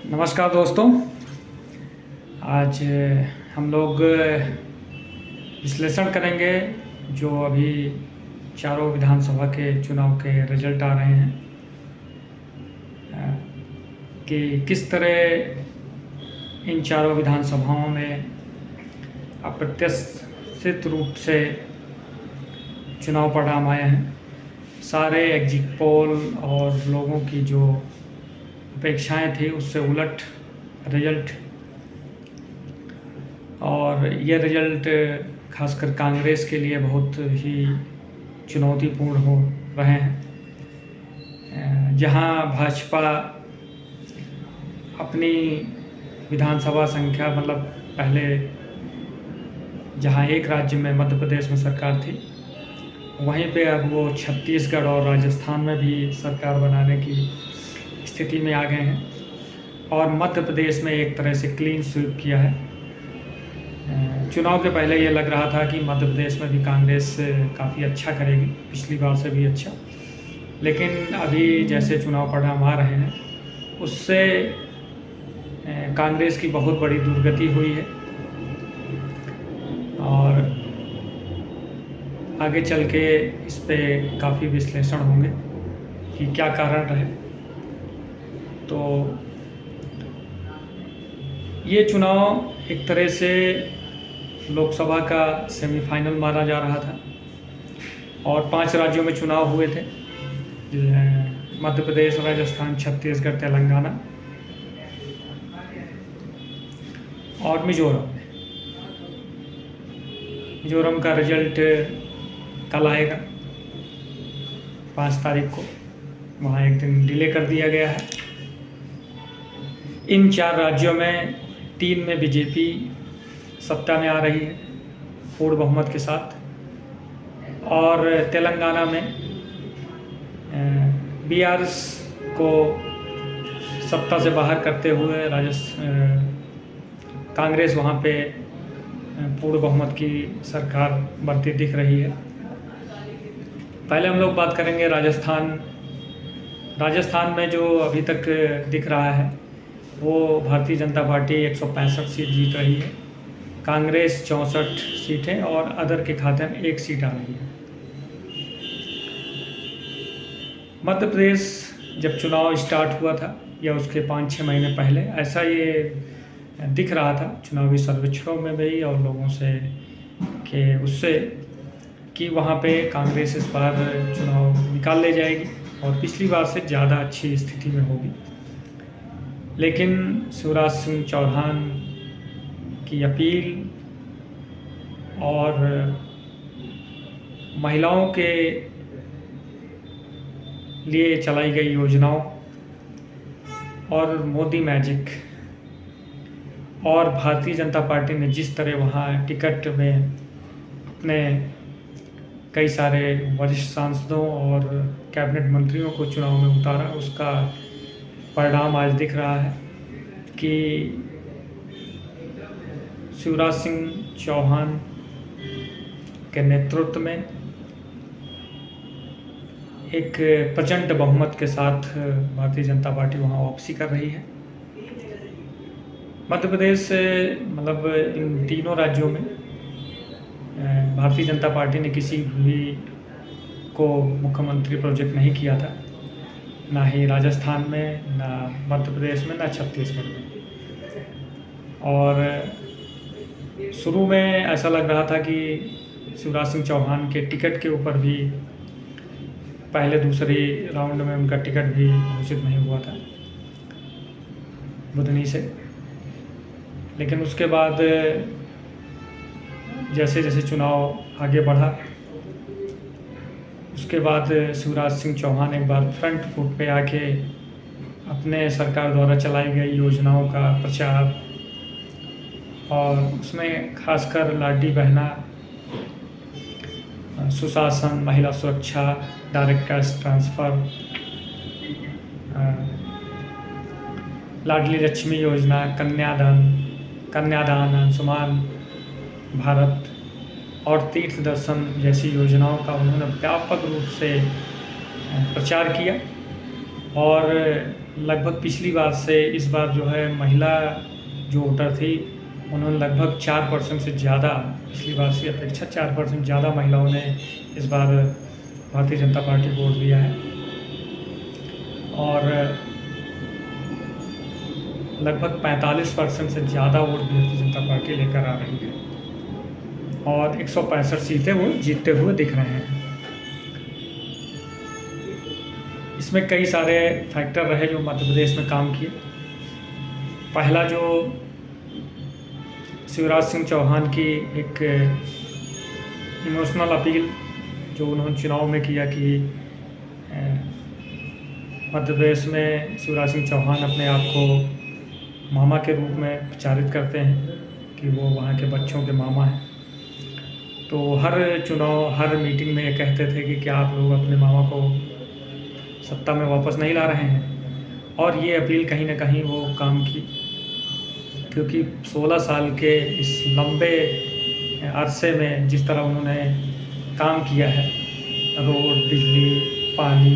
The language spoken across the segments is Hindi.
नमस्कार दोस्तों। आज हम लोग विश्लेषण करेंगे जो अभी चारों विधानसभा के चुनाव के रिजल्ट आ रहे हैं कि किस तरह इन चारों विधानसभाओं में अप्रत्याशित रूप से चुनाव परिणाम आए हैं। सारे एग्जिट पोल और लोगों की जो अपेक्षाएं थी उससे उलट रिजल्ट, और ये रिजल्ट खासकर कांग्रेस के लिए बहुत ही चुनौतीपूर्ण हो रहे हैं। जहां भाजपा अपनी विधानसभा संख्या पहले जहां एक राज्य में मध्य प्रदेश में सरकार थी, वहीं पे अब वो छत्तीसगढ़ और राजस्थान में भी सरकार बनाने की स्थिति में आ गए हैं और मध्य प्रदेश में एक तरह से क्लीन स्वीप किया है। चुनाव के पहले ये लग रहा था कि मध्य प्रदेश में भी कांग्रेस काफ़ी अच्छा करेगी, पिछली बार से भी अच्छा, लेकिन अभी जैसे चुनाव परिणाम आ रहे हैं उससे कांग्रेस की बहुत बड़ी दुर्गति हुई है और आगे चल के इस पे काफ़ी विश्लेषण होंगे कि क्या कारण रहे। तो ये चुनाव एक तरह से लोकसभा का सेमीफाइनल माना जा रहा था और 5 राज्यों में चुनाव हुए थे, मध्य प्रदेश, राजस्थान, छत्तीसगढ़, तेलंगाना और मिजोरम। मिजोरम का रिजल्ट कल आएगा 5 तारीख को, वहाँ एक दिन डिले कर दिया गया है। इन 4 राज्यों में 3 में बीजेपी सत्ता में आ रही है पूर्ण बहुमत के साथ, और तेलंगाना में बीआरएस को सत्ता से बाहर करते हुए कांग्रेस वहाँ पे पूर्ण बहुमत की सरकार बनती दिख रही है। पहले हम लोग बात करेंगे राजस्थान में जो अभी तक दिख रहा है वो भारतीय जनता पार्टी 165 सीट जीत रही है, कांग्रेस 64 सीटें और अदर के खाते में 1 सीट आ रही है। मध्य प्रदेश जब चुनाव स्टार्ट हुआ था या उसके 5-6 महीने पहले ऐसा ये दिख रहा था चुनावी सर्वेक्षणों में भी और लोगों से कि वहाँ पे कांग्रेस इस बार चुनाव निकाल ले जाएगी और पिछली बार से ज़्यादा अच्छी स्थिति में होगी। लेकिन शिवराज सिंह चौहान की अपील और महिलाओं के लिए चलाई गई योजनाओं और मोदी मैजिक और भारतीय जनता पार्टी ने जिस तरह वहाँ टिकट में अपने कई सारे वरिष्ठ सांसदों और कैबिनेट मंत्रियों को चुनाव में उतारा, उसका परिणाम आज दिख रहा है कि शिवराज सिंह चौहान के नेतृत्व में एक प्रचंड बहुमत के साथ भारतीय जनता पार्टी वहाँ वापसी कर रही है। मध्य प्रदेश इन तीनों राज्यों में भारतीय जनता पार्टी ने किसी भी को मुख्यमंत्री प्रोजेक्ट नहीं किया था, ना ही राजस्थान में, ना मध्य प्रदेश में, ना छत्तीसगढ़ में। और शुरू में ऐसा लग रहा था कि शिवराज सिंह चौहान के टिकट के ऊपर भी पहले दूसरे राउंड में उनका टिकट भी घोषित नहीं हुआ था बुधनी से, लेकिन उसके बाद जैसे जैसे चुनाव आगे बढ़ा उसके बाद शिवराज सिंह चौहान एक बार फ्रंट फुट पे आके अपने सरकार द्वारा चलाई गई योजनाओं का प्रचार और उसमें खासकर लाडली बहना, सुशासन, महिला सुरक्षा, डायरेक्ट कैश ट्रांसफ़र, लाडली लक्ष्मी योजना, कन्यादान, अंशुमान भारत और तीर्थ दर्शन जैसी योजनाओं का उन्होंने व्यापक रूप से प्रचार किया और लगभग पिछली बार से इस बार जो है महिला जो वोटर थी उन्होंने लगभग 4% से ज़्यादा, पिछली बार की अपेक्षा 4% ज़्यादा महिलाओं ने इस बार भारतीय जनता पार्टी को वोट दिया है और लगभग 45% से ज़्यादा वोट भारतीय जनता पार्टी लेकर आ रही है और 165 सीटें वो जीतते हुए दिख रहे हैं। इसमें कई सारे फैक्टर रहे जो मध्य प्रदेश में काम किए। पहला जो शिवराज सिंह चौहान की एक इमोशनल अपील जो उन्होंने चुनाव में किया कि मध्य प्रदेश में शिवराज सिंह चौहान अपने आप को मामा के रूप में प्रचारित करते हैं कि वो वहाँ के बच्चों के मामा हैं। तो हर चुनाव, हर मीटिंग में ये कहते थे कि क्या आप लोग अपने मामा को सत्ता में वापस नहीं ला रहे हैं, और ये अपील कहीं ना कहीं वो काम की, क्योंकि 16 साल के इस लंबे अरसे में जिस तरह उन्होंने काम किया है, रोड, बिजली, पानी,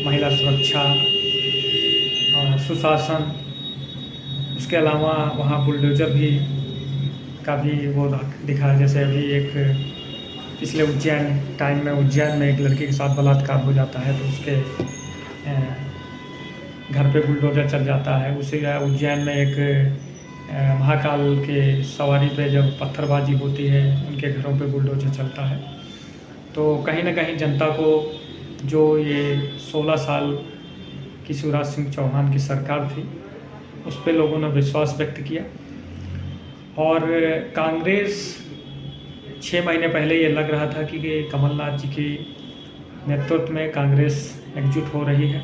महिला सुरक्षा और सुशासन, उसके अलावा वहाँ बुलडोज़र भी का भी वो दिखा। जैसे अभी एक पिछले उज्जैन टाइम में उज्जैन में एक लड़की के साथ बलात्कार हो जाता है तो उसके घर पे बुलडोज़र चल जाता है। उसी उज्जैन में एक महाकाल के सवारी पे जब पत्थरबाजी होती है उनके घरों पे बुलडोज़र चलता है। तो कहीं ना कहीं जनता को जो ये 16 साल की शिवराज सिंह चौहान की सरकार थी उस पर लोगों ने विश्वास व्यक्त किया। और कांग्रेस 6 महीने पहले ये लग रहा था कि कमलनाथ जी के नेतृत्व में कांग्रेस एकजुट हो रही है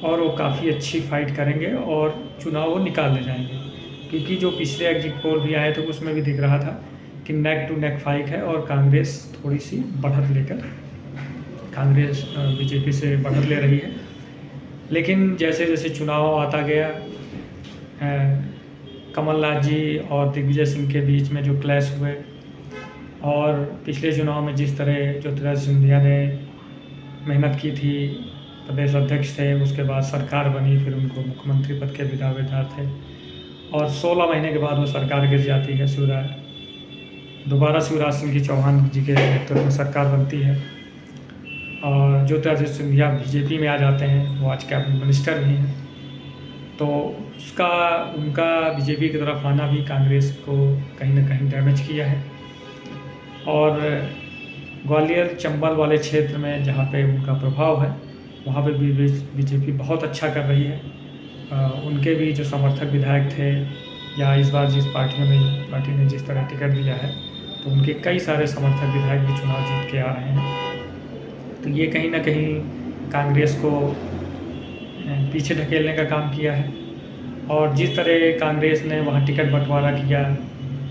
और वो काफ़ी अच्छी फाइट करेंगे और चुनाव वो निकाल ले जाएंगे, क्योंकि जो पिछले एग्जिट पोल भी आए थे उसमें भी दिख रहा था कि नेक टू नेक फाइट है और कांग्रेस थोड़ी सी बढ़त लेकर कांग्रेस बीजेपी से बढ़त ले रही है। लेकिन जैसे जैसे चुनाव आता गया, कमलनाथ जी और दिग्विजय सिंह के बीच में जो क्लैश हुए और पिछले चुनाव में जिस तरह ज्योतिरादित्य सिंधिया ने मेहनत की थी, प्रदेश अध्यक्ष थे, उसके बाद सरकार बनी, फिर उनको मुख्यमंत्री पद के भी दावेदार थे और 16 महीने के बाद वो सरकार गिर जाती है। दोबारा शिवराज सिंह चौहान जी के नेतृत्व में सरकार बनती है और ज्योतिरादित्य सिंधिया बीजेपी में आ जाते हैं, वो आज कैबिनेट मिनिस्टर भी हैं। तो उनका बीजेपी की तरफ आना भी कांग्रेस को कहीं ना कहीं डैमेज किया है। और ग्वालियर चंबल वाले क्षेत्र में जहाँ पे उनका प्रभाव है वहाँ पे भी बीजेपी बहुत अच्छा कर रही है। उनके भी जो समर्थक विधायक थे या इस बार जिस पार्टी ने जिस तरह टिकट दिया है तो उनके कई सारे समर्थक विधायक भी चुनाव जीत के आ रहे हैं। तो ये कहीं ना कहीं कांग्रेस को पीछे ढकेलने का काम किया है। और जिस तरह कांग्रेस ने वहाँ टिकट बंटवारा किया,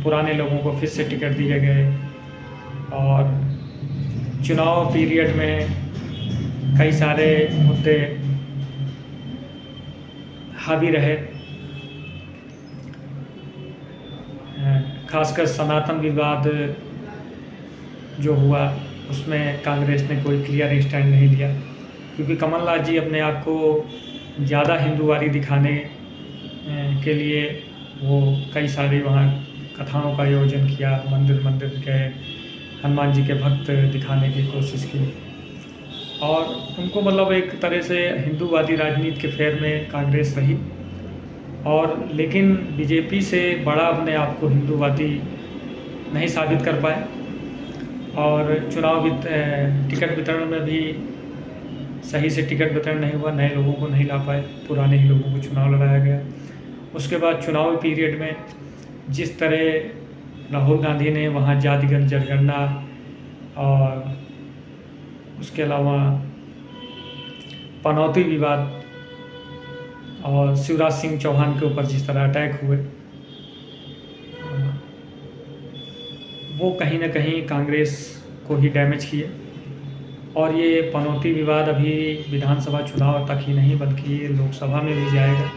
पुराने लोगों को फिर से टिकट दिए गए और चुनाव पीरियड में कई सारे मुद्दे हावी रहे, खासकर सनातन विवाद जो हुआ उसमें कांग्रेस ने कोई क्लियर स्टैंड नहीं लिया, क्योंकि कमलनाथ जी अपने आप को ज़्यादा हिंदूवादी दिखाने के लिए वो कई सारी वहाँ कथाओं का आयोजन किया, मंदिर के हनुमान जी के भक्त दिखाने की कोशिश की और उनको मतलब एक तरह से हिंदूवादी राजनीति के फेर में कांग्रेस रही। और लेकिन बीजेपी से बड़ा अपने आप को हिंदूवादी नहीं साबित कर पाए और चुनाव टिकट वितरण में भी सही से टिकट वितरण नहीं हुआ, नए लोगों को नहीं ला पाए, पुराने ही लोगों को चुनाव लड़ाया गया। उसके बाद चुनावी पीरियड में जिस तरह राहुल गांधी ने वहाँ जातिगत जनगणना और उसके अलावा पनौती विवाद और शिवराज सिंह चौहान के ऊपर जिस तरह अटैक हुए, वो कहीं ना कहीं कांग्रेस को ही डैमेज किए। और ये पनौती विवाद अभी विधानसभा चुनाव तक ही नहीं बल्कि ये लोकसभा में भी जाएगा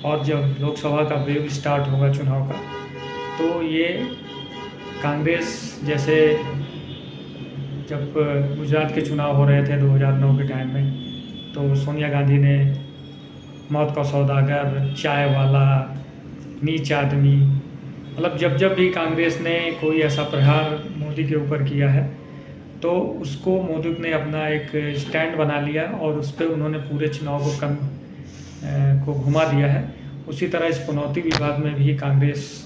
और जब लोकसभा का वेव स्टार्ट होगा चुनाव का तो ये कांग्रेस, जैसे जब गुजरात के चुनाव हो रहे थे 2009 के टाइम में, तो सोनिया गांधी ने मौत का सौदागर, चाय वाला, नीच आदमी, मतलब जब जब भी कांग्रेस ने कोई ऐसा प्रहार मोदी के ऊपर किया है तो उसको मोदी ने अपना एक स्टैंड बना लिया और उस पर उन्होंने पूरे चुनाव को घुमा दिया है। उसी तरह इस पनौती विवाद में भी कांग्रेस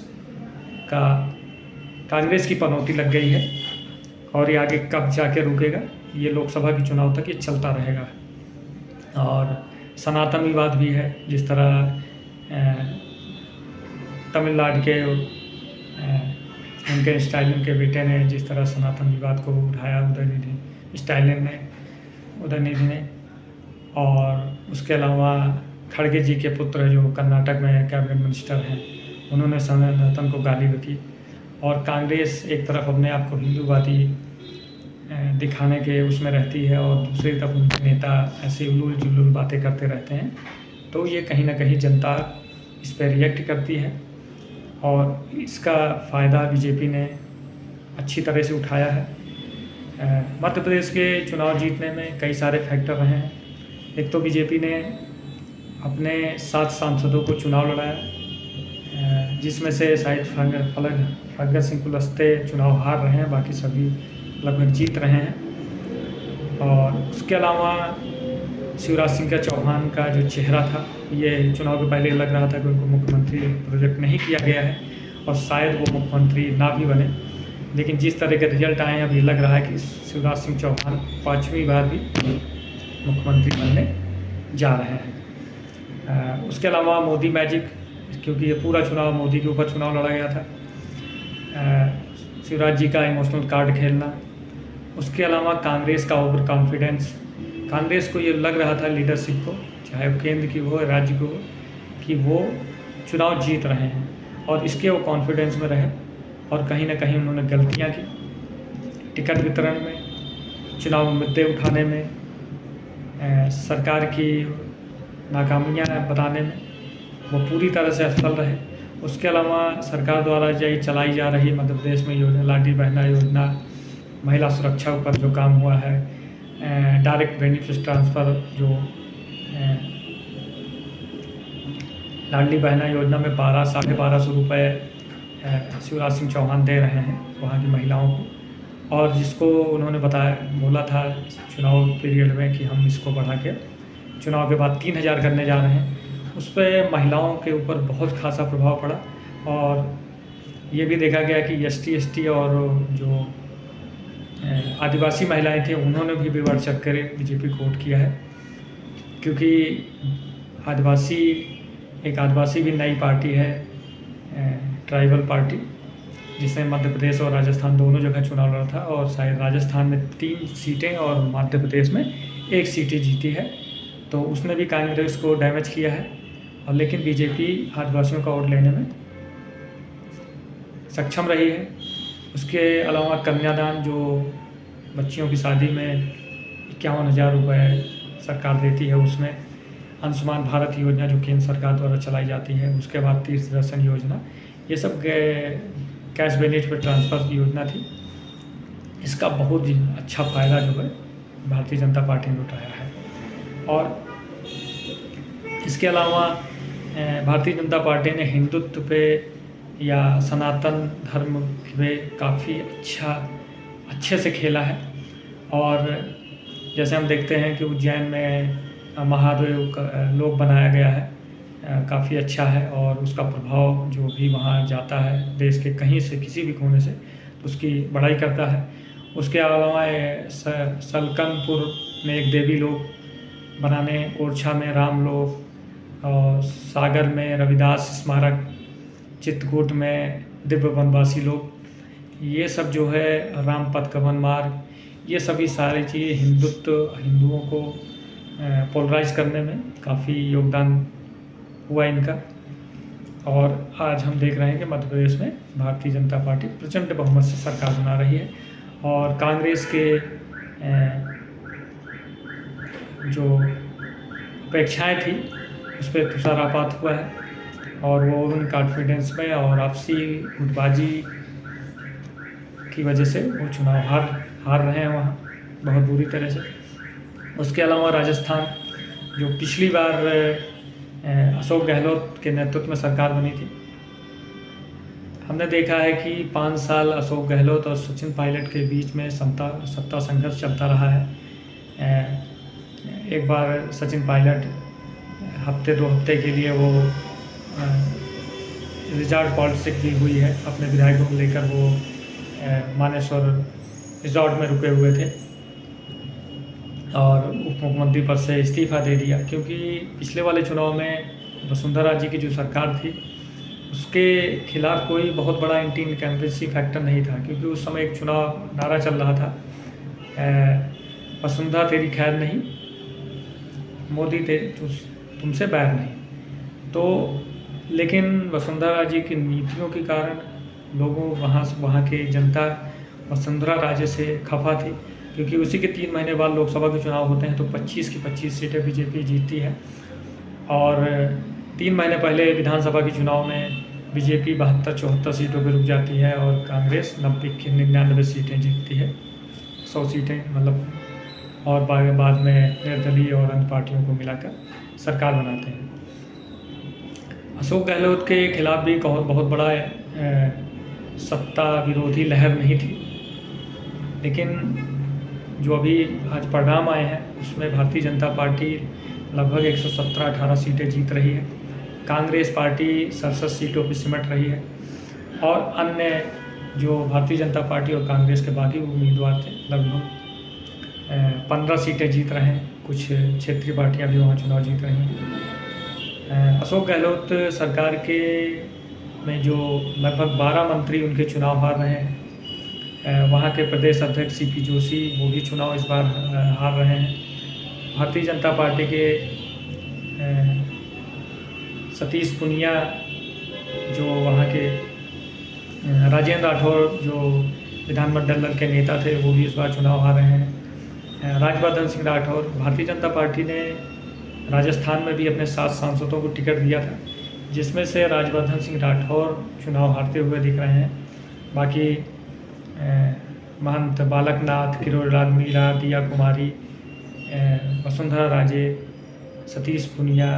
की पनौती लग गई है और ये आगे कब जाके रुकेगा, ये लोकसभा के चुनाव तक ये चलता रहेगा। और सनातन विवाद भी है, जिस तरह तमिलनाडु के उनके स्टालिन के बेटे ने जिस तरह सनातन विवाद को उठाया उदयनिधि ने, और उसके अलावा खड़गे जी के पुत्र जो कर्नाटक में कैबिनेट मिनिस्टर हैं, उन्होंने सनातन को गाली बकी। और कांग्रेस एक तरफ अपने आप को हिंदूवादी दिखाने के उसमें रहती है और दूसरी तरफ उनके नेता ऐसे उलूल जुलूल बातें करते रहते हैं, तो ये कहीं ना कहीं जनता इस पर रिएक्ट करती है और इसका फ़ायदा बीजेपी ने अच्छी तरह से उठाया है। मध्य प्रदेश के चुनाव जीतने में कई सारे फैक्टर रहे हैं। एक तो बीजेपी ने अपने 7 सांसदों को चुनाव लड़ाया, जिसमें से शायद फग्गन सिंह कुलस्ते चुनाव हार रहे हैं, बाकी सभी लगभग जीत रहे हैं। और उसके अलावा शिवराज सिंह चौहान का जो चेहरा था, ये चुनाव के पहले लग रहा था कि उनको मुख्यमंत्री प्रोजेक्ट नहीं किया गया है और शायद वो मुख्यमंत्री ना भी बने, लेकिन जिस तरह के रिजल्ट आए हैं अभी लग रहा है कि शिवराज सिंह चौहान 5वीं बार भी मुख्यमंत्री बनने जा रहे हैं। उसके अलावा मोदी मैजिक, क्योंकि ये पूरा चुनाव मोदी के ऊपर चुनाव लड़ा गया था, शिवराज जी का इमोशनल कार्ड खेलना, उसके अलावा कांग्रेस का ओवर कॉन्फिडेंस। कांग्रेस को ये लग रहा था लीडरशिप को, चाहे वो केंद्र की हो राज्य को हो, कि वो चुनाव जीत रहे हैं और इसके वो कॉन्फिडेंस में रहे और कहीं ना कहीं उन्होंने गलतियां की टिकट वितरण में, चुनाव मुद्दे उठाने में, सरकार की नाकामियां बताने में वो पूरी तरह से असफल रहे। उसके अलावा सरकार द्वारा चलाई जा रही मध्य प्रदेश में योजना, लाडली बहना योजना, महिला सुरक्षा ऊपर जो काम हुआ है, डायरेक्ट बेनिफिट ट्रांसफ़र जो लाडली बहना योजना में 1200-1250 रुपये शिवराज सिंह चौहान दे रहे हैं वहाँ की महिलाओं को, और जिसको उन्होंने बोला था चुनाव पीरियड में कि हम इसको बढ़ा के चुनाव के बाद 3000 करने जा रहे हैं। उस पर महिलाओं के ऊपर बहुत खासा प्रभाव पड़ा और ये भी देखा गया कि ST और जो आदिवासी महिलाएं थी उन्होंने भी बढ़ चढ़ कर बीजेपी को वोट किया है, क्योंकि आदिवासी भी नई पार्टी है, ट्राइबल पार्टी, जिसने मध्य प्रदेश और राजस्थान दोनों जगह चुनाव लड़ा था और शायद राजस्थान में 3 सीटें और मध्य प्रदेश में 1 सीटें जीती है, तो उसने भी कांग्रेस को डैमेज किया है। और लेकिन बीजेपी आदिवासियों का वोट लेने में सक्षम रही है। उसके अलावा कन्यादान, जो बच्चियों की शादी में 51,000 रुपये सरकार देती है, उसमें आयुष्मान भारत योजना जो केंद्र सरकार द्वारा चलाई जाती है, उसके बाद तीर्थ दर्शन योजना, ये सब कैश बेनिफिट ट्रांसफ़र योजना थी। इसका बहुत ही अच्छा फ़ायदा जो है भारतीय जनता पार्टी ने उठाया है। और इसके अलावा भारतीय जनता पार्टी ने हिंदुत्व पे या सनातन धर्म पे काफ़ी अच्छे से खेला है। और जैसे हम देखते हैं कि उज्जैन में महादेव का लोक बनाया गया है, काफ़ी अच्छा है और उसका प्रभाव जो भी वहाँ जाता है देश के कहीं से किसी भी कोने से, तो उसकी बड़ाई करता है। उसके अलावा सलकनपुर में एक देवी लोक बनाने, ओरछा में राम लोक, और सागर में रविदास स्मारक, चित्रकूट में दिव्य वनवासी लोक, ये सब जो है राम पथ गमन मार्ग, ये सभी सारी चीज़ें हिंदुओं को पोलराइज करने में काफ़ी योगदान हुआ इनका। और आज हम देख रहे हैं कि मध्य प्रदेश में भारतीय जनता पार्टी प्रचंड बहुमत से सरकार बना रही है और कांग्रेस के जो अपेक्षाएं थी उस पर तुषारपात हुआ है और वो उन कॉन्फिडेंस में और आपसी गुटबाजी की वजह से वो चुनाव हार रहे हैं वहाँ बहुत बुरी तरह से। उसके अलावा राजस्थान जो पिछली बार अशोक गहलोत के नेतृत्व में सरकार बनी थी। हमने देखा है कि 5 साल अशोक गहलोत और सचिन पायलट के बीच में सत्ता संघर्ष चलता रहा है। एक बार सचिन पायलट हफ्ते 2 हफ्ते के लिए वो रिजॉर्ट पॉलिटिक्स भी हुई है, अपने विधायकों को लेकर वो मानेसर रिजॉर्ट में रुके हुए थे और उप मुख्यमंत्री पद से इस्तीफ़ा दे दिया, क्योंकि पिछले वाले चुनाव में वसुंधरा जी की जो सरकार थी उसके खिलाफ कोई बहुत बड़ा एंटी इनकम्बेंसी फैक्टर नहीं था, क्योंकि उस समय एक चुनाव नारा चल रहा था, वसुंधरा तेरी खैर नहीं, मोदी तुमसे बैर नहीं। तो लेकिन वसुंधरा जी की नीतियों के कारण लोगों वहाँ के जनता वसुंधरा राजे से खफा थी, क्योंकि उसी के 3 महीने बाद लोकसभा के चुनाव होते हैं तो 25 की 25 सीटें बीजेपी जीतती है। और 3 महीने पहले विधानसभा के चुनाव में बीजेपी 72-74 सीटों पर रुक जाती है और कांग्रेस 99 सीटें जीतती है, 100 सीटें मतलब, और बाद में निर्दलीय और अन्य पार्टियों को मिलाकर सरकार बनाते हैं। अशोक गहलोत के खिलाफ भी बहुत बड़ा सत्ता विरोधी लहर नहीं थी, लेकिन जो अभी आज परिणाम आए हैं उसमें भारतीय जनता पार्टी लगभग 117-18 सीटें जीत रही है, कांग्रेस पार्टी 67 सीटों पर सिमट रही है, और अन्य जो भारतीय जनता पार्टी और कांग्रेस के बाकी उम्मीदवार थे लगभग 15 सीटें जीत रहे हैं। कुछ क्षेत्रीय पार्टियां भी वहाँ चुनाव जीत रही हैं। अशोक गहलोत सरकार के में जो लगभग 12 मंत्री उनके चुनाव हार रहे हैं। वहाँ के प्रदेश अध्यक्ष CP जोशी वो भी चुनाव इस बार हार रहे हैं। भारतीय जनता पार्टी के सतीश पुनिया जो वहाँ के राजेंद्र राठौर जो विधानमंडल दल के नेता थे वो भी इस बार चुनाव हार रहे हैं। राज्यवर्धन सिंह राठौर, भारतीय जनता पार्टी ने राजस्थान में भी अपने 7 सांसदों को टिकट दिया था, जिसमें से राज्यवर्धन सिंह राठौर चुनाव हारते हुए दिख रहे हैं। बाकी महंत बालकनाथ, किरोड़ीलाल मीणा, दिया कुमारी, वसुंधरा राजे, सतीश पुनिया,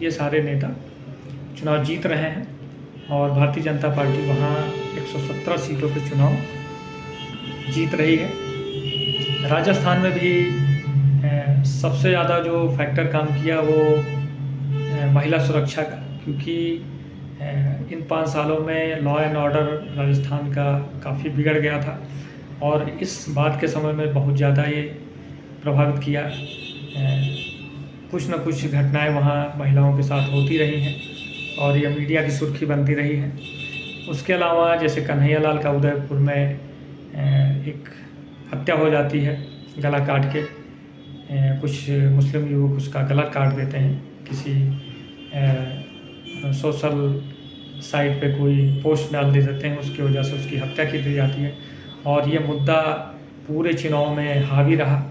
ये सारे नेता चुनाव जीत रहे हैं और भारतीय जनता पार्टी वहाँ 117 सीटों पर चुनाव जीत रही है। राजस्थान में भी सबसे ज़्यादा जो फैक्टर काम किया वो महिला सुरक्षा का, क्योंकि इन 5 सालों में लॉ एंड ऑर्डर राजस्थान का काफ़ी बिगड़ गया था और इस बात के समय में बहुत ज़्यादा ये प्रभावित किया। कुछ न कुछ घटनाएं वहाँ महिलाओं के साथ होती रही हैं और ये मीडिया की सुर्खी बनती रही है। उसके अलावा जैसे कन्हैयालाल का उदयपुर में एक हत्या हो जाती है गला काट के, कुछ मुस्लिम युवक उसका गला काट देते हैं, किसी सोशल साइट पे कोई पोस्ट डाल दे देते हैं, उसकी वजह से उसकी हत्या की दी जाती है। और ये मुद्दा पूरे चुनाव में हावी रहा,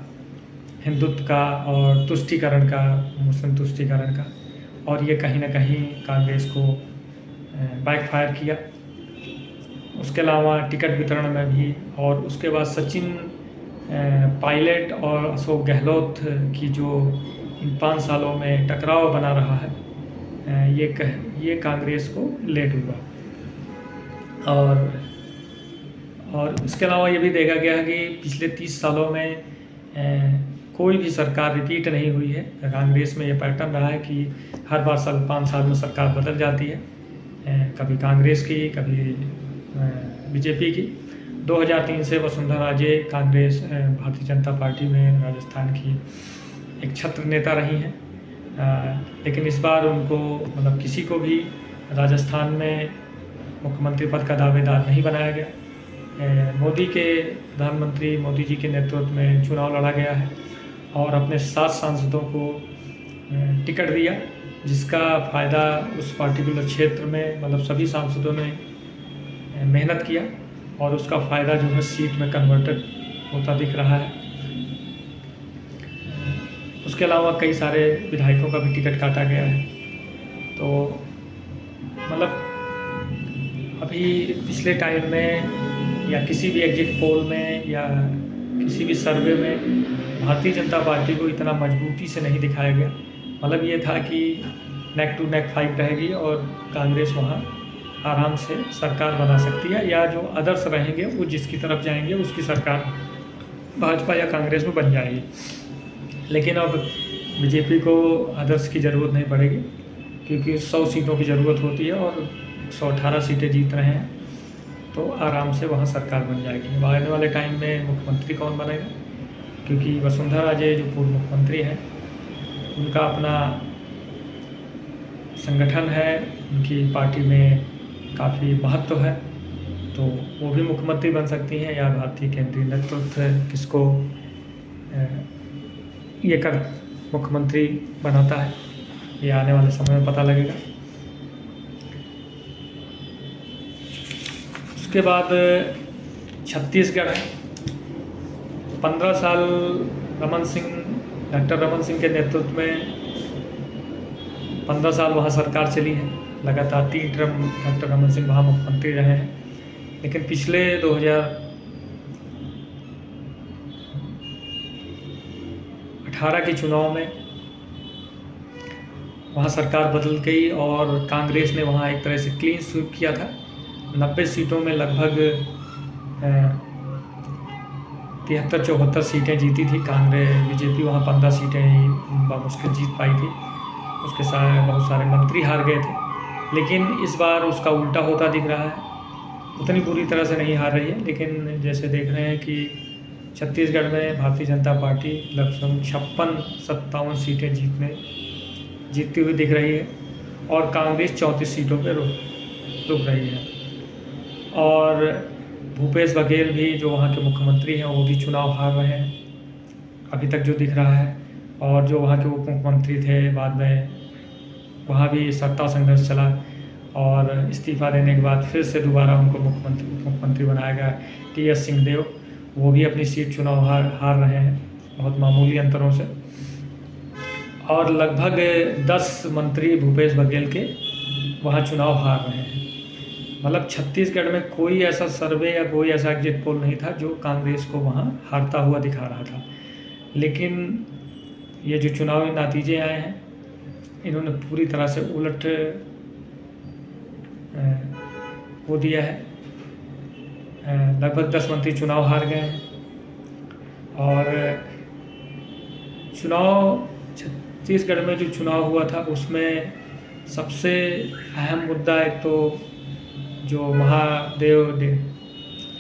हिंदुत्व का और तुष्टीकरण का, मुस्लिम तुष्टीकरण का, और ये कहीं ना कहीं कांग्रेस को बैकफायर किया। उसके अलावा टिकट वितरण में भी, और उसके बाद सचिन पायलट और अशोक गहलोत की जो इन 5 सालों में टकराव बना रहा है, ये कांग्रेस को लेट हुआ। और इसके अलावा ये भी देखा गया है कि पिछले 30 सालों में कोई भी सरकार रिपीट नहीं हुई है। कांग्रेस में ये पैटर्न रहा है कि हर बार 5 साल में सरकार बदल जाती है, कभी कांग्रेस की, कभी बीजेपी की। 2003 से वसुंधरा राजे कांग्रेस भारतीय जनता पार्टी में राजस्थान की एक छत्र नेता रही हैं, लेकिन इस बार उनको मतलब किसी को भी राजस्थान में मुख्यमंत्री पद का दावेदार नहीं बनाया गया। मोदी के प्रधानमंत्री मोदी जी के नेतृत्व में चुनाव लड़ा गया है और अपने 7 सांसदों को टिकट दिया, जिसका फ़ायदा उस पार्टिकुलर क्षेत्र में मतलब सभी सांसदों ने मेहनत किया और उसका फ़ायदा जो है सीट में कन्वर्टेड होता दिख रहा है। उसके अलावा कई सारे विधायकों का भी टिकट काटा गया है। तो मतलब अभी पिछले टाइम में या किसी भी एग्जिट पोल में या किसी भी सर्वे में भारतीय जनता पार्टी को इतना मजबूती से नहीं दिखाया गया, मतलब ये था कि नेक टू नेक फाइट रहेगी और कांग्रेस वहाँ आराम से सरकार बना सकती है, या जो अदर्स रहेंगे वो जिसकी तरफ जाएंगे उसकी सरकार भाजपा या कांग्रेस में बन जाएगी। लेकिन अब बीजेपी को अदर्स की ज़रूरत नहीं पड़ेगी, क्योंकि 100 सीटों की ज़रूरत होती है और 118 सीटें जीत रहे हैं, तो आराम से वहाँ सरकार बन जाएगी। अब आने वाले टाइम में मुख्यमंत्री कौन बनेगा, क्योंकि वसुंधरा राजे जो पूर्व मुख्यमंत्री हैं उनका अपना संगठन है, उनकी पार्टी में काफ़ी महत्व है, तो वो भी मुख्यमंत्री बन सकती हैं, या भारतीय केंद्रीय नेतृत्व किसको ये कर मुख्यमंत्री बनाता है, ये आने वाले समय में पता लगेगा। उसके बाद छत्तीसगढ़ है। 15 साल डॉक्टर रमन सिंह के नेतृत्व में 15 साल वहाँ सरकार चली है, लगातार 3 टर्म डॉक्टर रमन सिंह वहाँ मुख्यमंत्री रहे हैं। लेकिन पिछले 2018 के चुनाव में वहाँ सरकार बदल गई और कांग्रेस ने वहाँ एक तरह से क्लीन स्वीप किया था। 90 सीटों में लगभग 73-74 सीटें जीती थी कांग्रेस। बीजेपी वहाँ 15 सीटें ही मुश्किल जीत पाई थी, उसके साथ बहुत सारे मंत्री हार गए थे। लेकिन इस बार उसका उल्टा होता दिख रहा है, उतनी बुरी तरह से नहीं हार रही है, लेकिन जैसे देख रहे हैं कि छत्तीसगढ़ में भारतीय जनता पार्टी लगभग 56-57 सीटें जीतती हुई दिख रही है और कांग्रेस 34 सीटों पर रुक रही है। और भूपेश बघेल भी जो वहाँ के मुख्यमंत्री हैं वो भी चुनाव हार रहे हैं अभी तक जो दिख रहा है, और जो वहाँ के उप मुख्यमंत्री थे बाद में वहाँ भी सत्ता संघर्ष चला और इस्तीफा देने के बाद फिर से दोबारा उनको मुख्यमंत्री बनाया गया। टी.एस. सिंहदेव वो भी अपनी सीट चुनाव हार रहे हैं बहुत मामूली अंतरों से, और लगभग 10 मंत्री भूपेश बघेल के वहाँ चुनाव हार रहे हैं। मतलब छत्तीसगढ़ में कोई ऐसा सर्वे या कोई ऐसा एग्जिट पोल नहीं था जो कांग्रेस को वहाँ हारता हुआ दिखा रहा था। लेकिन ये जो चुनावी नतीजे आए हैं इन्होंने पूरी तरह से उलट वो दिया है। लगभग 10 मंत्री चुनाव हार गए हैं। और छत्तीसगढ़ में जो चुनाव हुआ था उसमें सबसे अहम मुद्दा एक तो जो महादेव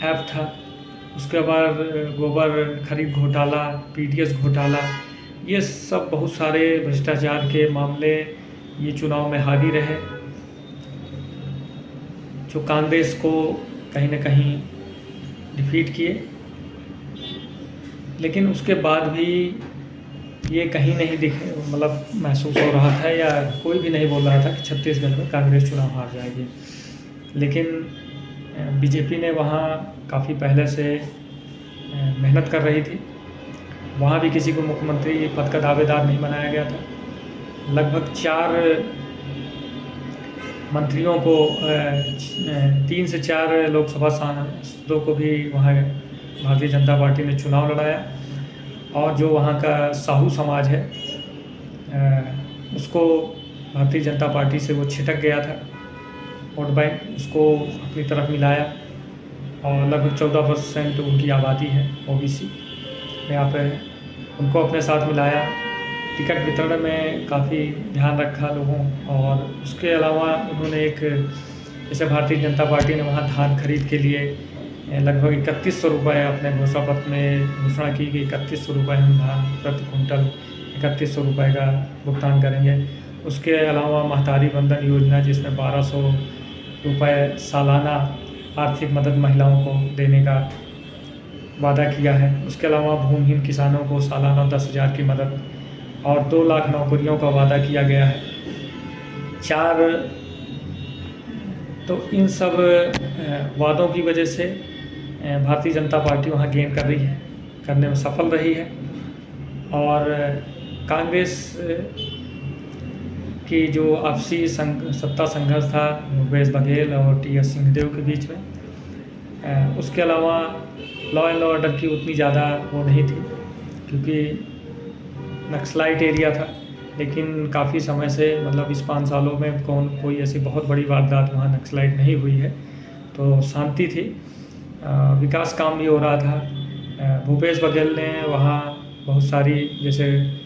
ऐप था, उसके बाद गोबर खरीद घोटाला, पीडीएस घोटाला, ये सब बहुत सारे भ्रष्टाचार के मामले ये चुनाव में हावी रहे, जो कांग्रेस को कहीं न कहीं डिफीट किए। लेकिन उसके बाद भी ये कहीं नहीं मतलब महसूस हो रहा था या कोई भी नहीं बोल रहा था कि छत्तीसगढ़ में कांग्रेस चुनाव हार जाएगी। लेकिन बीजेपी ने वहाँ काफ़ी पहले से मेहनत कर रही थी। वहाँ भी किसी को मुख्यमंत्री पद का दावेदार नहीं बनाया गया था। लगभग 4 मंत्रियों को 3 से 4 लोकसभा सांसदों को भी वहाँ भारतीय जनता पार्टी ने चुनाव लड़ाया, और जो वहाँ का साहू समाज है उसको भारतीय जनता पार्टी से वो छिटक गया था वोट बैंक, उसको अपनी तरफ मिलाया, और लगभग 14% उनकी आबादी है ओबीसी यहाँ पे, उनको अपने साथ मिलाया। टिकट वितरण में काफ़ी ध्यान रखा लोगों, और उसके अलावा उन्होंने एक जैसे भारतीय जनता पार्टी ने वहाँ धान खरीद के लिए लगभग 3100 रुपये अपने घोषणा पत्र में घोषणा की कि 3100 रुपये हम धान प्रति कुंटल 3100 रुपये का भुगतान करेंगे। उसके अलावा महतारी बंधन योजना जिसमें 1200 रुपये सालाना आर्थिक मदद महिलाओं को देने का वादा किया है। उसके अलावा भूमिहीन किसानों को सालाना 10,000 की मदद और 2 लाख नौकरियों का वादा किया गया है। तो इन सब वादों की वजह से भारतीय जनता पार्टी वहाँ गेन करने में सफल रही है, और कांग्रेस की जो आपसी सत्ता संघर्ष था भूपेश बघेल और टी.एस. सिंहदेव के बीच में, उसके अलावा लॉ एंड ऑर्डर की उतनी ज़्यादा वो नहीं थी, क्योंकि नक्सलाइट एरिया था, लेकिन काफ़ी समय से मतलब इस 5 सालों में कोई ऐसी बहुत बड़ी वारदात वहाँ नक्सलाइट नहीं हुई है, तो शांति थी। विकास काम भी हो रहा था। भूपेश बघेल ने वहाँ बहुत सारी, जैसे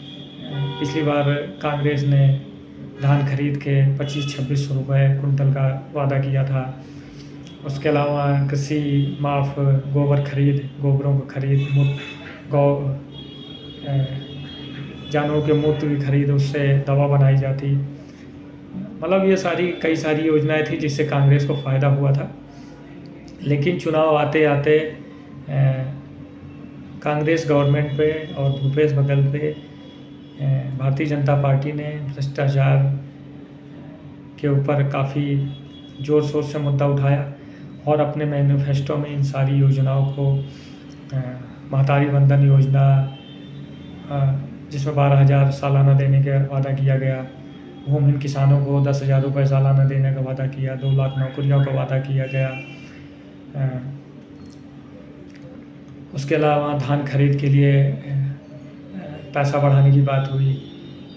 पिछली बार कांग्रेस ने धान खरीद के 25-26 सौ रुपये कुंटल का वादा किया था। उसके अलावा कृषि माफ़, गोबर खरीद, गोबरों को खरीद, गौ जानवरों के मूत्र की खरीद, उससे दवा बनाई जाती। मतलब ये कई सारी योजनाएं थी जिससे कांग्रेस को फ़ायदा हुआ था। लेकिन चुनाव आते आते कांग्रेस गवर्नमेंट पे और भूपेश बघेल पे भारतीय जनता पार्टी ने भ्रष्टाचार के ऊपर काफ़ी ज़ोर शोर से मुद्दा उठाया और अपने मैनिफेस्टो में इन सारी योजनाओं को, महतारी वंदन योजना जिसमें 12,000 सालाना देने का वादा किया गया, भूमिहीन किसानों को 10,000 रुपये सालाना देने का वादा किया, 2 लाख नौकरियों का वादा किया गया। उसके अलावा धान खरीद के लिए पैसा बढ़ाने की बात हुई।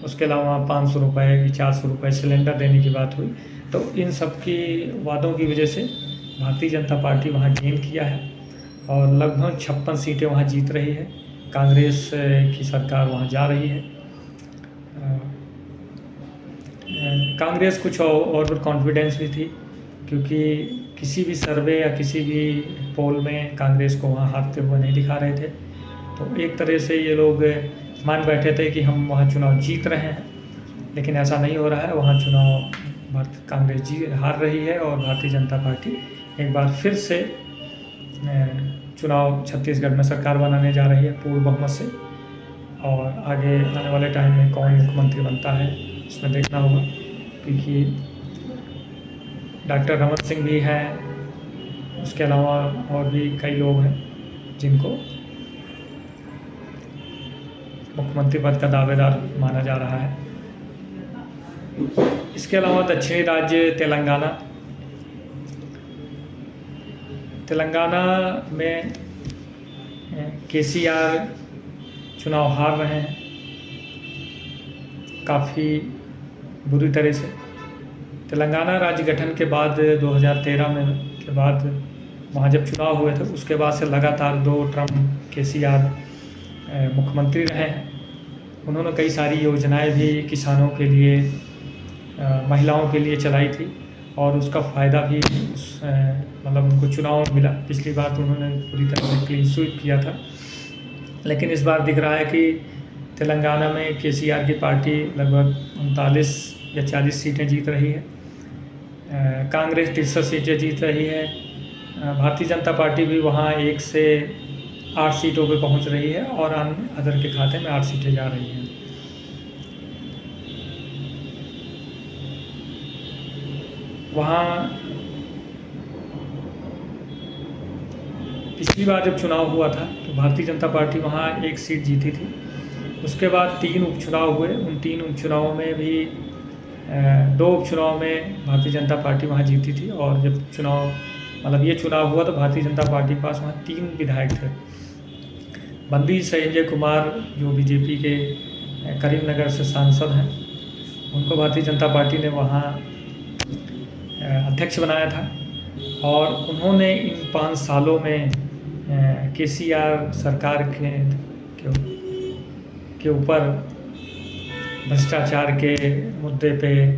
उसके अलावा 500 रुपये की 400 रुपये सिलेंडर देने की बात हुई। तो इन सब की वादों की वजह से भारतीय जनता पार्टी वहाँ गेन किया है और लगभग 56 सीटें वहाँ जीत रही है। कांग्रेस की सरकार वहाँ जा रही है। कांग्रेस कुछ और कॉन्फिडेंस भी थी, क्योंकि किसी भी सर्वे या किसी भी पोल में कांग्रेस को वहाँ हारते हुए नहीं दिखा रहे थे। तो एक तरह से ये लोग मान बैठे थे कि हम वहाँ चुनाव जीत रहे हैं, लेकिन ऐसा नहीं हो रहा है। वहाँ चुनाव कांग्रेस हार रही है और भारतीय जनता पार्टी एक बार फिर से चुनाव छत्तीसगढ़ में सरकार बनाने जा रही है पूर्ण बहुमत से। और आगे आने वाले टाइम में कौन मुख्यमंत्री बनता है इसमें देखना होगा, क्योंकि डॉक्टर रमन सिंह भी हैं, उसके अलावा और भी कई लोग हैं जिनको मुख्यमंत्री पद का दावेदार माना जा रहा है। इसके अलावा दक्षिणी राज्य तेलंगाना में केसीआर चुनाव हार रहे हैं काफ़ी बुरी तरह से। तेलंगाना राज्य गठन के बाद 2013 में के बाद वहाँ जब चुनाव हुए थे, उसके बाद से लगातार 2 टर्म केसीआर मुख्यमंत्री रहे हैं। उन्होंने कई सारी योजनाएं भी किसानों के लिए, महिलाओं के लिए चलाई थी और उसका फ़ायदा भी मतलब उनको चुनाव में मिला। पिछली बार तो उन्होंने पूरी तरह से क्लीन स्वीप किया था, लेकिन इस बार दिख रहा है कि तेलंगाना में केसीआर की पार्टी लगभग 39 या 40 सीटें जीत रही है। कांग्रेस 63 सीटें जीत रही है। भारतीय जनता पार्टी भी वहाँ 1 से 8 सीटों पे पहुँच रही है और अदर के खाते में 8 सीटें जा रही हैं। वहाँ पिछली बार जब चुनाव हुआ था तो भारतीय जनता पार्टी वहाँ 1 सीट जीती थी। उसके बाद 3 उपचुनाव हुए। उन 3 उपचुनावों में भी 2 उपचुनाव में भारतीय जनता पार्टी वहाँ जीती थी। और जब ये चुनाव हुआ तो भारतीय जनता पार्टी के पास वहाँ 3 विधायक थे। बंदी संजय कुमार जो बीजेपी के करीमनगर से सांसद हैं, उनको भारतीय जनता पार्टी ने वहाँ अध्यक्ष बनाया था और उन्होंने इन 5 सालों में केसीआर सरकार के ऊपर भ्रष्टाचार के मुद्दे पे,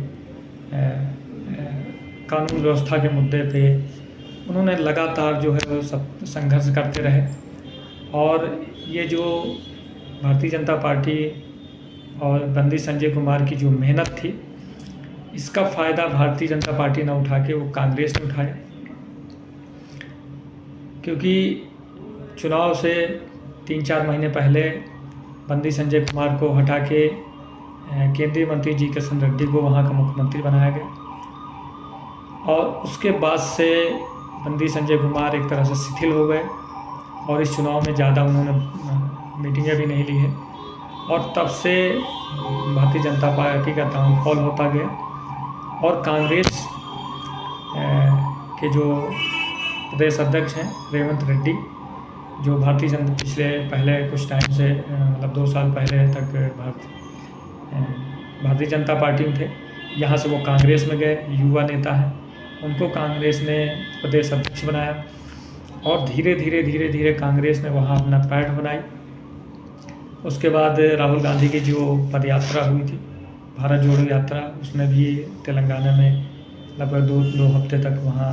कानून व्यवस्था के मुद्दे पे उन्होंने लगातार जो है वो सब संघर्ष करते रहे। और ये जो भारतीय जनता पार्टी और बंदी संजय कुमार की जो मेहनत थी, इसका फ़ायदा भारतीय जनता पार्टी ने उठा के वो कांग्रेस ने उठाया। क्योंकि चुनाव से 3-4 महीने पहले बंदी संजय कुमार को हटा के केंद्रीय मंत्री जी किशन रेड्डी को वहाँ का मुख्यमंत्री बनाया गया और उसके बाद से बंदी संजय कुमार एक तरह से शिथिल हो गए और इस चुनाव में ज़्यादा उन्होंने मीटिंगें भी नहीं ली है और तब से भारतीय जनता पार्टी का डाउनफॉल होता गया। और कांग्रेस के जो प्रदेश अध्यक्ष हैं रेवंत रेड्डी, जो भारतीय जनता पहले कुछ टाइम से मतलब 2 साल पहले तक भारतीय जनता पार्टी में थे, यहाँ से वो कांग्रेस में गए, युवा नेता हैं, उनको कांग्रेस ने प्रदेश अध्यक्ष बनाया और धीरे धीरे कांग्रेस ने वहाँ अपना पैठ बनाई। उसके बाद राहुल गांधी की जो पदयात्रा हुई थी, भारत जोड़ो यात्रा, उसमें भी तेलंगाना में लगभग दो हफ्ते तक वहाँ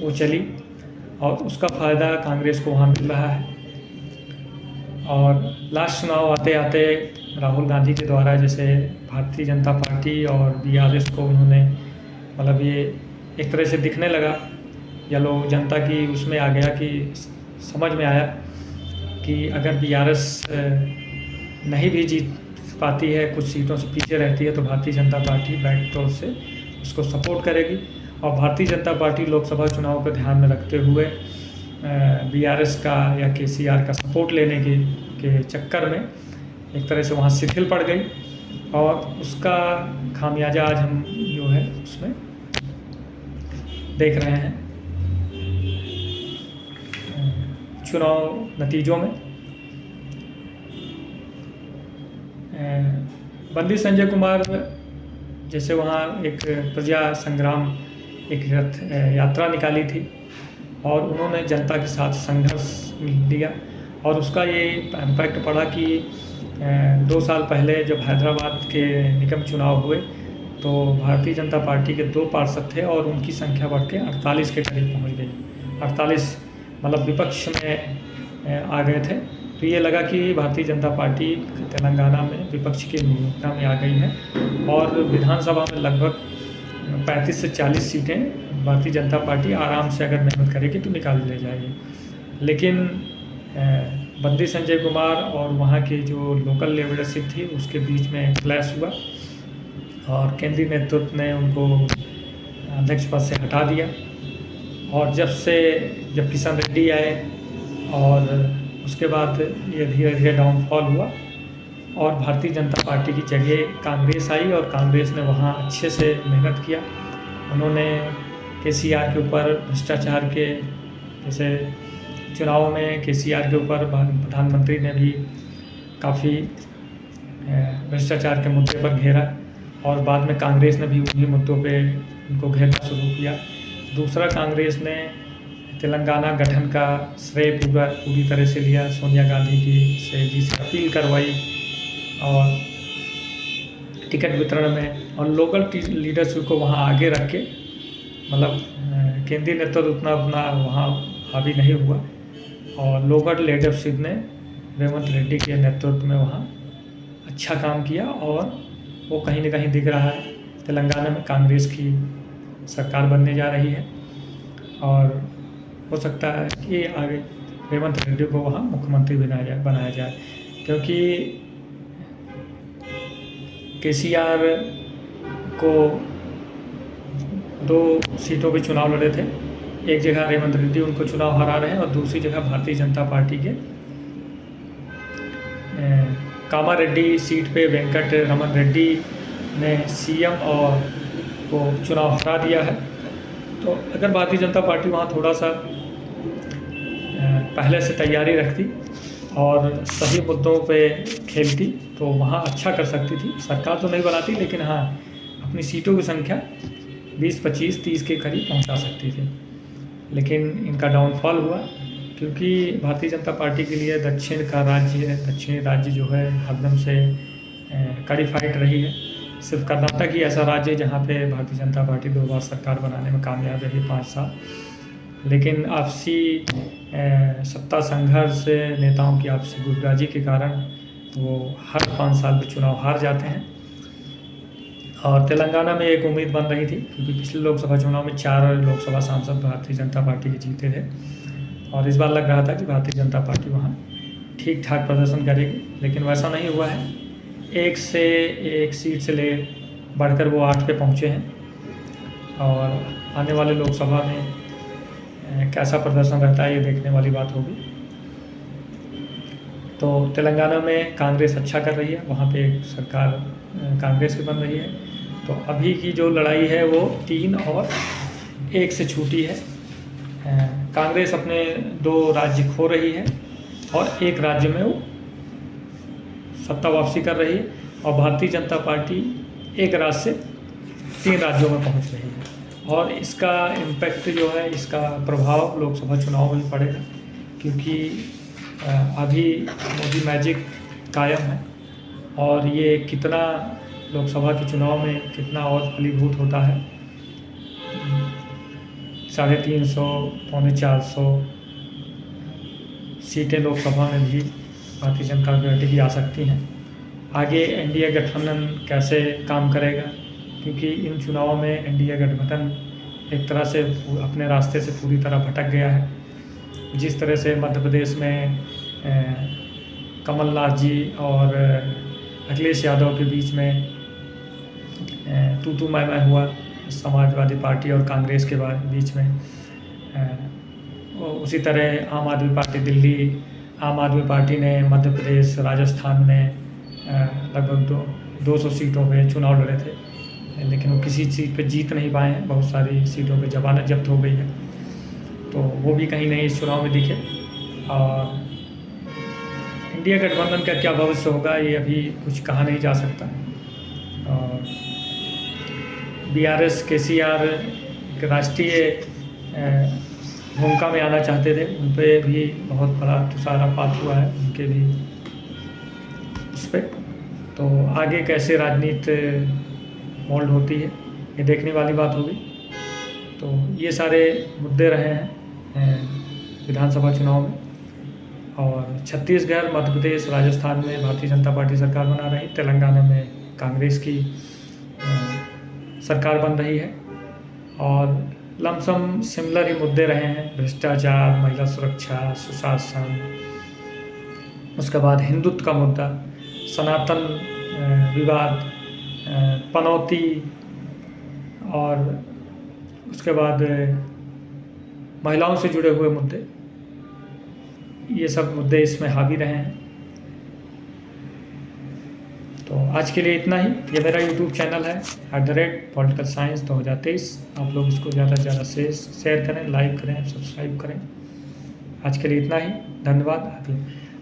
वो चली और उसका फ़ायदा कांग्रेस को वहाँ मिल रहा है। और लास्ट चुनाव आते आते राहुल गांधी के द्वारा जैसे भारतीय जनता पार्टी और बीआरएस को उन्होंने मतलब ये एक तरह से दिखने लगा, या लोग जनता की उसमें आ गया कि समझ में आया कि अगर बीआरएस नहीं भी जीत पाती है, कुछ सीटों से पीछे रहती है, तो भारतीय जनता पार्टी बैकडोर से उसको सपोर्ट करेगी। और भारतीय जनता पार्टी लोकसभा चुनाव को ध्यान में रखते हुए बीआरएस का या केसीआर का सपोर्ट लेने के चक्कर में एक तरह से वहाँ शिथिल पड़ गई और उसका खामियाजा आज हम जो है उसमें देख रहे हैं चुनाव नतीजों में। बंदी संजय कुमार जैसे वहाँ एक प्रजा संग्राम एक रथ यात्रा निकाली थी और उन्होंने जनता के साथ संघर्ष लिया और उसका ये इम्पैक्ट पड़ा कि 2 साल पहले जब हैदराबाद के निगम चुनाव हुए तो भारतीय जनता पार्टी के 2 पार्षद थे और उनकी संख्या बढ़ के 48 के करीब पहुंच गई। 48 मतलब विपक्ष में आ गए थे। तो ये लगा कि भारतीय जनता पार्टी तेलंगाना में विपक्ष की भूमिका में आ गई है और विधानसभा में लगभग 35 से 40 सीटें भारतीय जनता पार्टी आराम से अगर मेहनत करेगी तो निकाल ले जाएगी। लेकिन बंदी संजय कुमार और वहाँ की जो लोकल लीडरशिप थी उसके बीच में क्लैश हुआ और केंद्रीय नेतृत्व ने उनको अध्यक्ष पद से हटा दिया। और जब किशन रेड्डी आए और उसके बाद ये धीरे धीरे डाउनफॉल हुआ और भारतीय जनता पार्टी की जगह कांग्रेस आई और कांग्रेस ने वहाँ अच्छे से मेहनत किया। उन्होंने केसीआर के ऊपर भ्रष्टाचार के जैसे चुनाव में केसीआर के ऊपर प्रधानमंत्री ने भी काफ़ी भ्रष्टाचार के मुद्दे पर घेरा और बाद में कांग्रेस ने भी उन्हीं मुद्दों पे उनको घेरना शुरू किया। दूसरा, कांग्रेस ने तेलंगाना गठन का श्रेय पूरी तरह से लिया, सोनिया गांधी जी से अपील करवाई और टिकट वितरण में और लोकल लीडरशिप को वहाँ आगे रख के मतलब केंद्रीय नेतृत्व उतना वहाँ हावी नहीं हुआ और लोकल लीडरशिप ने रेवंत रेड्डी के नेतृत्व में वहाँ अच्छा काम किया और वो कहीं ना कहीं दिख रहा है। तेलंगाना में कांग्रेस की सरकार बनने जा रही है और हो सकता है कि आगे रेवंत रेड्डी को वहाँ मुख्यमंत्री बनाया जाए क्योंकि केसीआर को 2 सीटों पे चुनाव लड़े थे। एक जगह रेवंत रेड्डी उनको चुनाव हरा रहे हैं और दूसरी जगह भारतीय जनता पार्टी के कामारेड्डी सीट पे वेंकट रमन रेड्डी ने सीएम और को चुनाव हरा दिया है। तो अगर भारतीय जनता पार्टी वहाँ थोड़ा सा पहले से तैयारी रखती और सही मुद्दों पे खेलती तो वहाँ अच्छा कर सकती थी। सरकार तो नहीं बनाती लेकिन हाँ अपनी सीटों की संख्या 20, 25, 30 के करीब पहुँचा सकती थी। लेकिन इनका डाउनफॉल हुआ क्योंकि भारतीय जनता पार्टी के लिए दक्षिणी राज्य जो है हरदम से कड़ी फाइट रही है। सिर्फ कर्नाटक ही ऐसा राज्य है जहाँ पे भारतीय जनता पार्टी 2 बार सरकार बनाने में कामयाब रही 5 साल। लेकिन आपसी सत्ता संघर्ष नेताओं की आपसी गुटबाजी के कारण वो हर 5 साल पे चुनाव हार जाते हैं। और तेलंगाना में एक उम्मीद बन रही थी क्योंकि पिछले लोकसभा चुनाव में 4 लोकसभा सांसद भारतीय जनता पार्टी के जीते थे और इस बार लग रहा था कि भारतीय जनता पार्टी वहाँ ठीक ठाक प्रदर्शन करेगी, लेकिन वैसा नहीं हुआ है। एक सीट से ले बढ़कर वो 8 पे पहुँचे हैं और आने वाले लोकसभा में कैसा प्रदर्शन रहता है ये देखने वाली बात होगी। तो तेलंगाना में कांग्रेस अच्छा कर रही है, वहाँ पे सरकार कांग्रेस की बन रही है। तो अभी की जो लड़ाई है वो 3 और 1 से छूटी है। कांग्रेस अपने 2 राज्य खो रही है और 1 राज्य में वो सत्ता वापसी कर रही है। और भारतीय जनता पार्टी एक राज्य से 3 राज्यों में पहुंच रही है। और इसका इम्पैक्ट जो है, इसका प्रभाव लोकसभा चुनाव में पड़ेगा, क्योंकि अभी मोदी मैजिक कायम है और ये कितना लोकसभा के चुनाव में कितना और फलीभूत होता है। 350 पौने 400 सीटें लोकसभा में भी भारतीय जनता पार्टी की आ सकती हैं। आगे एनडीए गठबंधन कैसे काम करेगा, क्योंकि इन चुनावों में एनडीए गठबंधन एक तरह से अपने रास्ते से पूरी तरह भटक गया है। जिस तरह से मध्य प्रदेश में कमलनाथ जी और अखिलेश यादव के बीच में तू मैं हुआ समाजवादी पार्टी और कांग्रेस के बीच में, उसी तरह आम आदमी पार्टी दिल्ली, आम आदमी पार्टी ने मध्य प्रदेश, राजस्थान में लगभग 200 सीटों पे चुनाव लड़े थे, लेकिन वो किसी सीट पे जीत नहीं पाए हैं। बहुत सारी सीटों पे जमानत जब्त हो गई है, तो वो भी कहीं नहीं इस चुनाव में दिखे। और इंडिया गठबंधन का क्या भविष्य होगा, ये अभी कुछ कहा नहीं जा सकता। और बीआरएस केसीआर राष्ट्रीय भूमिका में आना चाहते थे, उन पर भी बहुत बड़ा तुषारपात हुआ है उनके भी उस पर। तो आगे कैसे राजनीति मोल्ड होती है, ये देखने वाली बात होगी। तो ये सारे मुद्दे रहे हैं विधानसभा चुनाव में। और छत्तीसगढ़, मध्य प्रदेश, राजस्थान में भारतीय जनता पार्टी सरकार बना रही, तेलंगाना में कांग्रेस की सरकार बन रही है। और लमसम सिमिलर ही मुद्दे रहे हैं, भ्रष्टाचार, महिला सुरक्षा, सुशासन, उसके बाद हिंदुत्व का मुद्दा, सनातन विवाद, पनौती, और उसके बाद महिलाओं से जुड़े हुए मुद्दे, ये सब मुद्दे इसमें हावी रहे हैं। तो आज के लिए इतना ही। ये मेरा यूट्यूब चैनल है @पॉलिटिकल साइंस 2023। आप लोग इसको ज़्यादा से ज़्यादा शेयर करें, लाइक करें, सब्सक्राइब करें। आज के लिए इतना ही, धन्यवाद।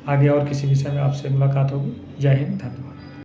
आगे और किसी विषय में आपसे मुलाकात होगी। जय हिंद, धन्यवाद।